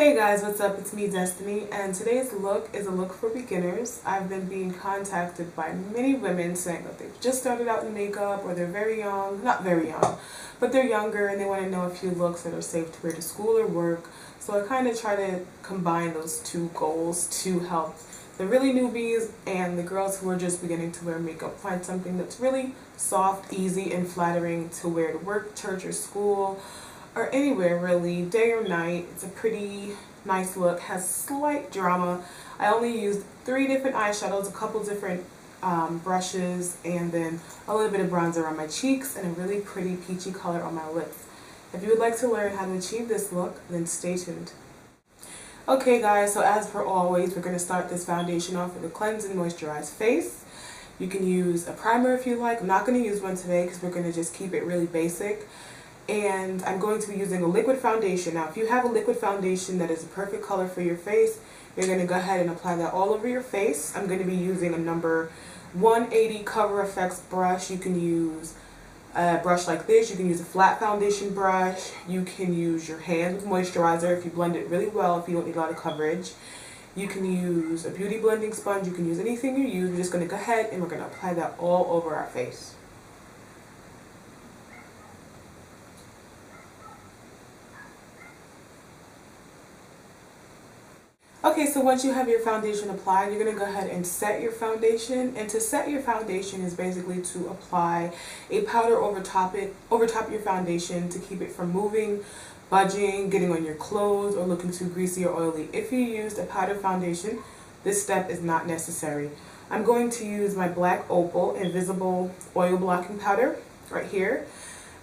Hey guys, what's up? It's me, Destiny, and today's look is a look for beginners. I've been being contacted by many women saying that they've just started out in makeup or they're very young, not very young, but they're younger and they want to know a few looks that are safe to wear to school or work. So I kind of try to combine those two goals to help the really newbies and the girls who are just beginning to wear makeup find something that's really soft, easy, and flattering to wear to work, church, or school, or anywhere really, day or night. It's a pretty nice look, has slight drama. I only used 3 different eyeshadows, a couple different brushes, and then a little bit of bronzer on my cheeks and a really pretty peachy color on my lips. If you would like to learn how to achieve this look, then stay tuned. Okay guys, so as per always, we're going to start this foundation off with a cleanse and moisturize face. You can use a primer if you like. I'm not going to use one today because we're going to just keep it really basic. And I'm going to be using a liquid foundation. Now if you have a liquid foundation that is a perfect color for your face, you're going to go ahead and apply that all over your face. I'm going to be using a number 180 Cover FX brush. You can use a brush like this. You can use a flat foundation brush. You can use your hand with moisturizer if you blend it really well, if you don't need a lot of coverage. You can use a beauty blending sponge. You can use anything you use. We're just going to go ahead and we're going to apply that all over our face. Okay, so once you have your foundation applied, you're going to go ahead and set your foundation. And to set your foundation is basically to apply a powder over top your foundation to keep it from moving, budging, getting on your clothes, or looking too greasy or oily. If you used a powder foundation, this step is not necessary. I'm going to use my Black Opal Invisible Oil Blocking Powder right here.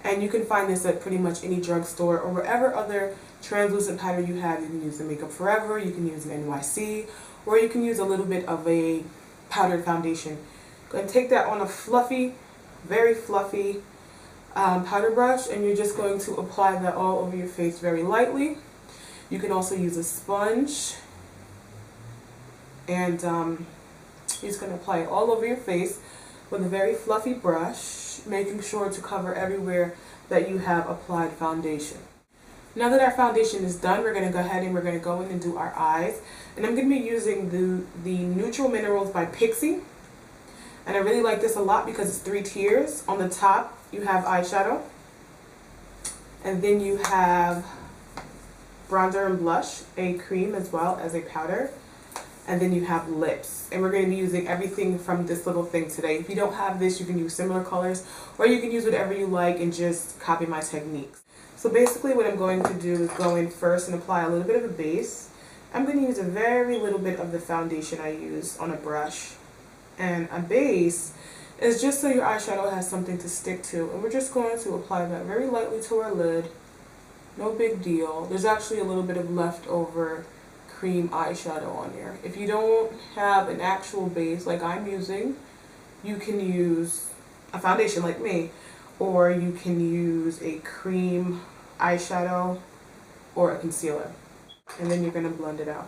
And you can find this at pretty much any drugstore or wherever other translucent powder you have. You can use the Makeup Forever, you can use an NYC, or you can use a little bit of a powdered foundation. Go ahead and take that on a fluffy, very fluffy powder brush, and you're just going to apply that all over your face very lightly. You can also use a sponge, and you're just going to apply it all over your face with a very fluffy brush, making sure to cover everywhere that you have applied foundation. Now that our foundation is done, we're going to go ahead and we're going to go in and do our eyes. And I'm going to be using the Neutral Minerals by Pixi. And I really like this a lot because it's 3 tiers. On the top, you have eyeshadow. And then you have bronzer and blush, a cream as well as a powder. And then you have lips. And we're going to be using everything from this little thing today. If you don't have this, you can use similar colors, or you can use whatever you like and just copy my techniques. So basically what I'm going to do is go in first and apply a little bit of a base. I'm going to use a very little bit of the foundation I use on a brush. And a base is just so your eyeshadow has something to stick to. And we're just going to apply that very lightly to our lid. No big deal. There's actually a little bit of leftover cream eyeshadow on here. If you don't have an actual base like I'm using, you can use a foundation like me, or you can use a cream eyeshadow or a concealer, and then you're going to blend it out.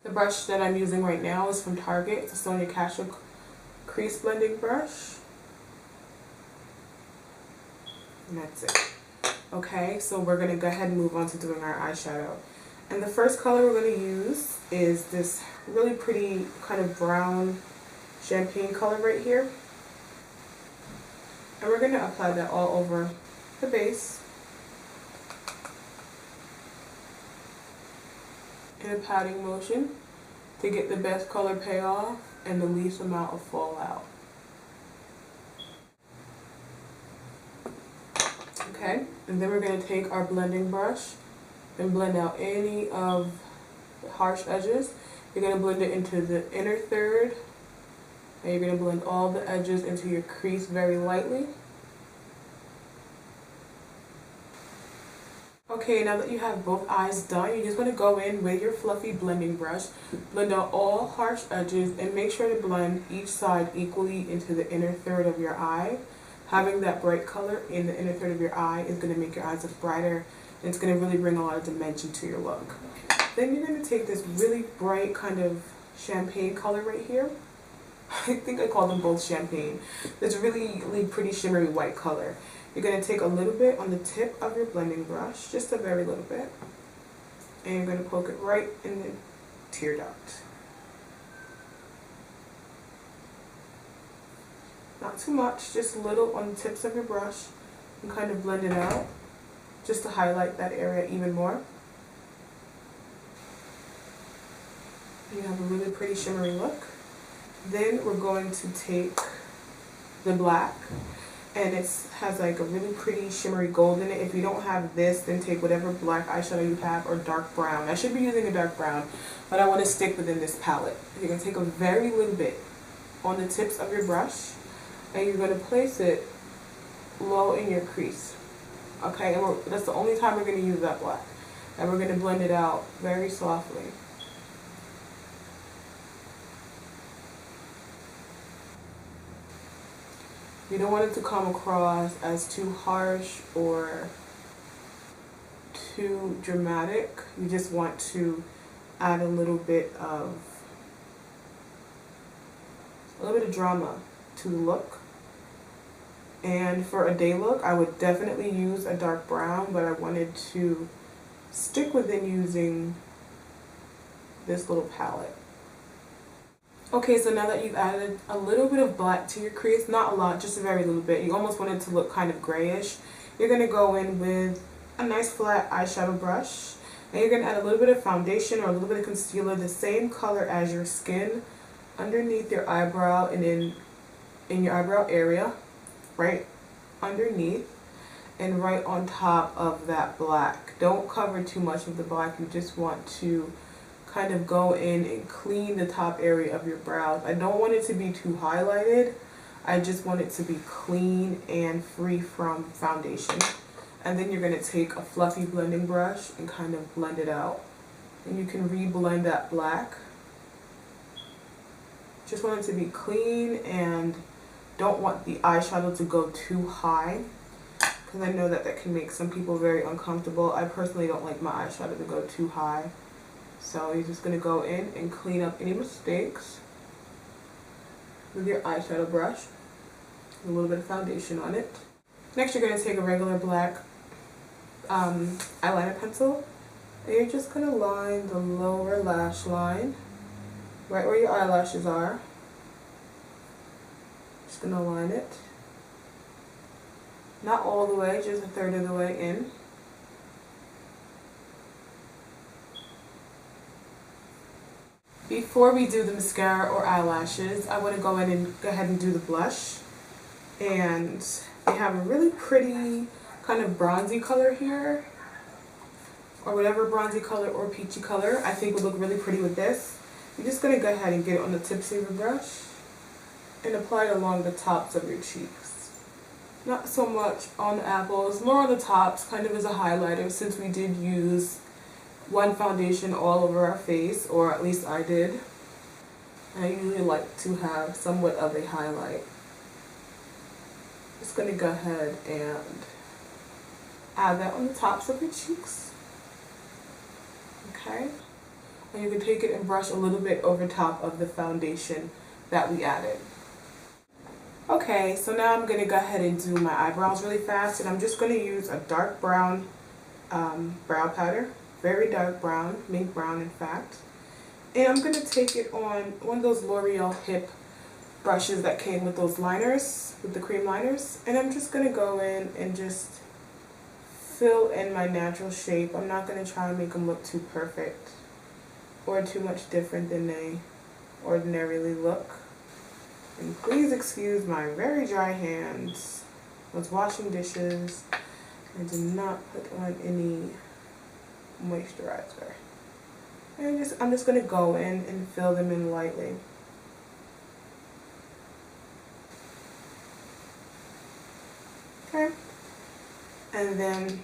The brush that I'm using right now is from Target. It's a Sonia Kashuk crease blending brush. And that's it. Okay, so we're going to go ahead and move on to doing our eyeshadow. And the first color we're going to use is this really pretty kind of brown champagne color right here. And we're going to apply that all over the base in a patting motion to get the best color payoff and the least amount of fallout. Okay, and then we're going to take our blending brush and blend out any of the harsh edges. You're going to blend it into the inner third, and you're going to blend all the edges into your crease very lightly. Okay, now that you have both eyes done, you just want to go in with your fluffy blending brush, blend out all harsh edges, and make sure to blend each side equally into the inner third of your eye. Having that bright color in the inner third of your eye is going to make your eyes look brighter, and it's going to really bring a lot of dimension to your look. Then you're going to take this really bright kind of champagne color right here, I think I call them both champagne. It's a really, really pretty shimmery white color. You're going to take a little bit on the tip of your blending brush, just a very little bit, and you're going to poke it right in the tear duct. Not too much, just a little on the tips of your brush, and kind of blend it out just to highlight that area even more. You have a really pretty shimmery look. Then we're going to take the black, and it has like a really pretty shimmery gold in it. If you don't have this, then take whatever black eyeshadow you have, or dark brown. I should be using a dark brown, but I want to stick within this palette. You're going to take a very little bit on the tips of your brush, and you're going to place it low in your crease. Okay, and that's the only time we're going to use that black. And we're going to blend it out very softly. You don't want it to come across as too harsh or too dramatic. You just want to add a little bit of drama to the look. And for a day look, I would definitely use a dark brown, but I wanted to stick within using this little palette. Okay, so now that you've added a little bit of black to your crease, not a lot, just a very little bit, you almost want it to look kind of grayish, you're going to go in with a nice flat eyeshadow brush, and you're going to add a little bit of foundation or a little bit of concealer, the same color as your skin, underneath your eyebrow and in your eyebrow area, right underneath and right on top of that black. Don't cover too much of the black, you just want to kind of go in and clean the top area of your brows. I don't want it to be too highlighted. I just want it to be clean and free from foundation. And then you're going to take a fluffy blending brush and kind of blend it out. And you can re-blend that black. Just want it to be clean and don't want the eyeshadow to go too high, because I know that that can make some people very uncomfortable. I personally don't like my eyeshadow to go too high. So you're just going to go in and clean up any mistakes with your eyeshadow brush. A little bit of foundation on it. Next you're going to take a regular black eyeliner pencil, and you're just going to line the lower lash line right where your eyelashes are. Just going to line it. Not all the way, just a third of the way in. Before we do the mascara or eyelashes, I want to go in and go ahead and do the blush. And we have a really pretty kind of bronzy color here, or whatever bronzy color or peachy color I think would look really pretty with this. You're just going to go ahead and get it on the tips of your brush and apply it along the tops of your cheeks. Not so much on the apples, more on the tops, kind of as a highlighter, since we did use one foundation all over our face, or at least I did. I usually like to have somewhat of a highlight. Just going to go ahead and add that on the tops of your cheeks. Okay? And you can take it and brush a little bit over top of the foundation that we added. Okay, so now I'm going to go ahead and do my eyebrows really fast, and I'm just going to use a dark brown brow powder. Very dark brown, mink brown in fact. And I'm going to take it on one of those L'Oreal Hip brushes that came with those liners, with the cream liners. And I'm just going to go in and just fill in my natural shape. I'm not going to try and make them look too perfect or too much different than they ordinarily look. And please excuse my very dry hands. I was washing dishes. I did not put on any moisturizer. And I'm just going to go in and fill them in lightly. Okay. And then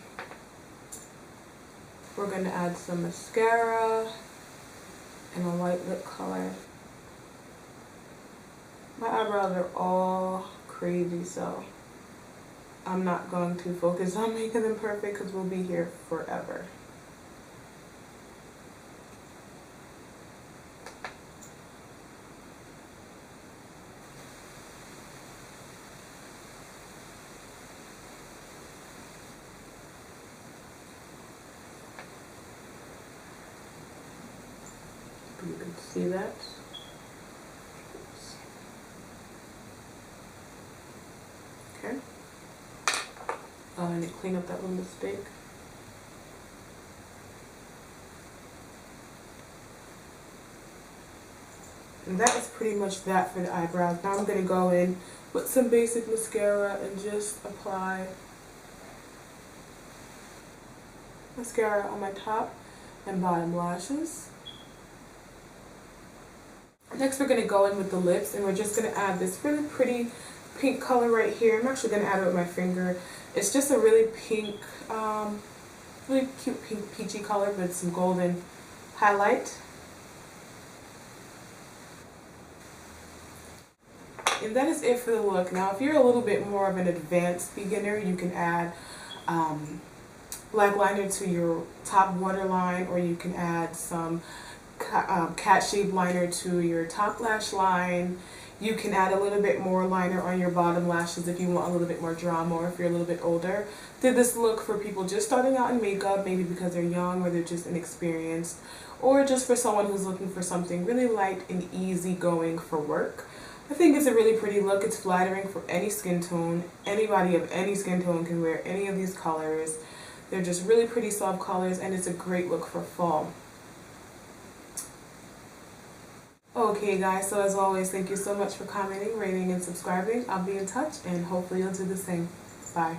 we're going to add some mascara and a light lip color. My eyebrows are all crazy, so I'm not going to focus on making them perfect because we'll be here forever. See that? Okay. I need to clean up that little mistake. And that is pretty much that for the eyebrows. Now I'm going to go in with some basic mascara and just apply mascara on my top and bottom lashes. Next we're going to go in with the lips, and we're just going to add this really pretty pink color right here. I'm actually going to add it with my finger. It's just a really pink, really cute pink peachy color with some golden highlight. And that is it for the look. Now if you're a little bit more of an advanced beginner, you can add black liner to your top waterline, or you can add some cat shaped liner to your top lash line. You can add a little bit more liner on your bottom lashes if you want a little bit more drama, or if you're a little bit older. Did this look for people just starting out in makeup, maybe because they're young or they're just inexperienced, or just for someone who's looking for something really light and easy going for work. I think it's a really pretty look. It's flattering for any skin tone. Anybody of any skin tone can wear any of these colors. They're just really pretty soft colors, and it's a great look for fall. Okay guys, so as always, thank you so much for commenting, rating, and subscribing. I'll be in touch, and hopefully you'll do the same. Bye.